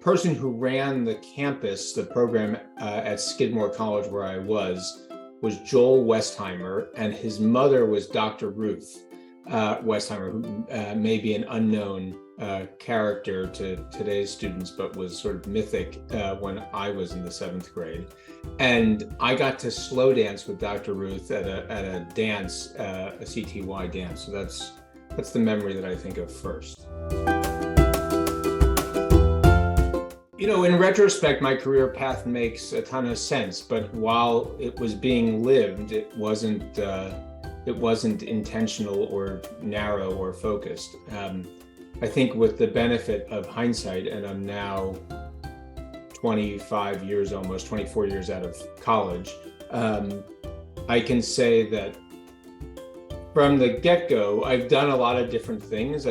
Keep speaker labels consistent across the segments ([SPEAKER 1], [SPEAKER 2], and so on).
[SPEAKER 1] person who ran the campus, the program at Skidmore College where I was Joel Westheimer, and his mother was Dr. Ruth Westheimer, who may be an unknown character to today's students, but was sort of mythic when I was in the 7th grade. And I got to slow dance with Dr. Ruth at a dance, a CTY dance. So that's the memory that I think of first. You know, in retrospect, my career path makes a ton of sense, but while it was being lived, it wasn't intentional or narrow or focused. I think with the benefit of hindsight, and I'm now 25 years, almost 24 years out of college, I can say that from the get-go, I've done a lot of different things.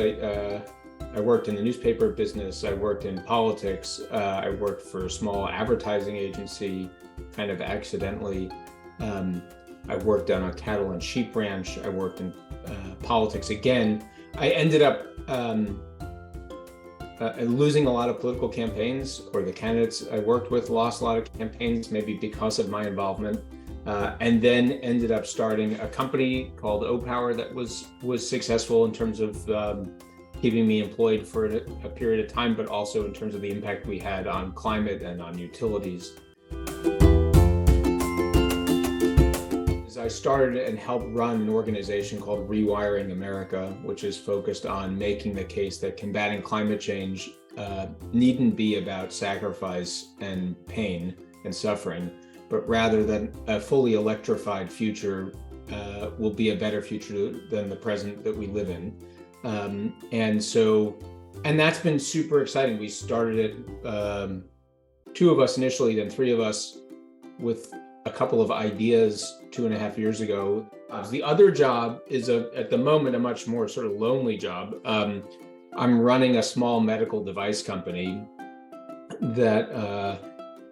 [SPEAKER 1] I worked in the newspaper business, I worked in politics, I worked for a small advertising agency, kind of accidentally. I worked on a cattle and sheep ranch, I worked in politics again. I ended up losing a lot of political campaigns, or the candidates I worked with lost a lot of campaigns, maybe because of my involvement, and then ended up starting a company called O-Power that was successful in terms of keeping me employed for a period of time, but also in terms of the impact we had on climate and on utilities. I started and helped run an organization called Rewiring America, which is focused on making the case that combating climate change needn't be about sacrifice and pain and suffering, but rather than a fully electrified future will be a better future than the present that we live in. And that's been super exciting. We started it, 2 of us initially, then 3 of us, with a couple of ideas 2.5 years ago. The other job is at the moment a much more sort of lonely job. I'm running a small medical device company that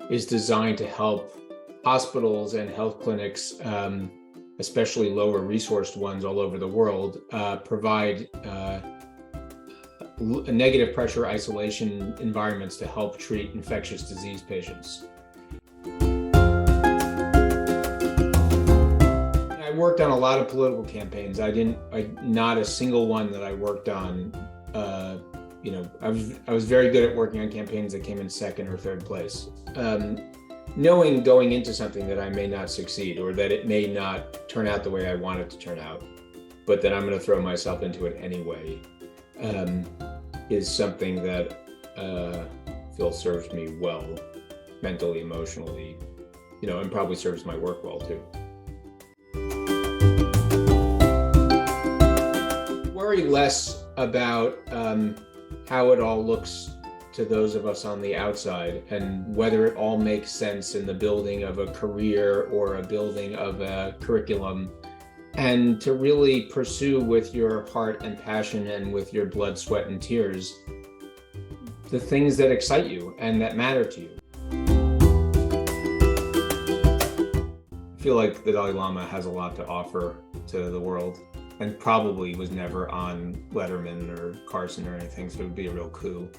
[SPEAKER 1] is designed to help hospitals and health clinics, especially lower resourced ones all over the world, provide negative pressure isolation environments to help treat infectious disease patients. I worked on a lot of political campaigns. Not a single one that I worked on, I was very good at working on campaigns that came in 2nd or 3rd place. Knowing going into something that I may not succeed, or that it may not turn out the way I want it to turn out, but that I'm going to throw myself into it anyway, is something that I feel serves me well, mentally, emotionally, and probably serves my work well too. Worry less about how it all looks to those of us on the outside, and whether it all makes sense in the building of a career or a building of a curriculum, and to really pursue with your heart and passion and with your blood, sweat, and tears the things that excite you and that matter to you. I feel like the Dalai Lama has a lot to offer to the world, and probably was never on Letterman or Carson or anything, so it would be a real coup.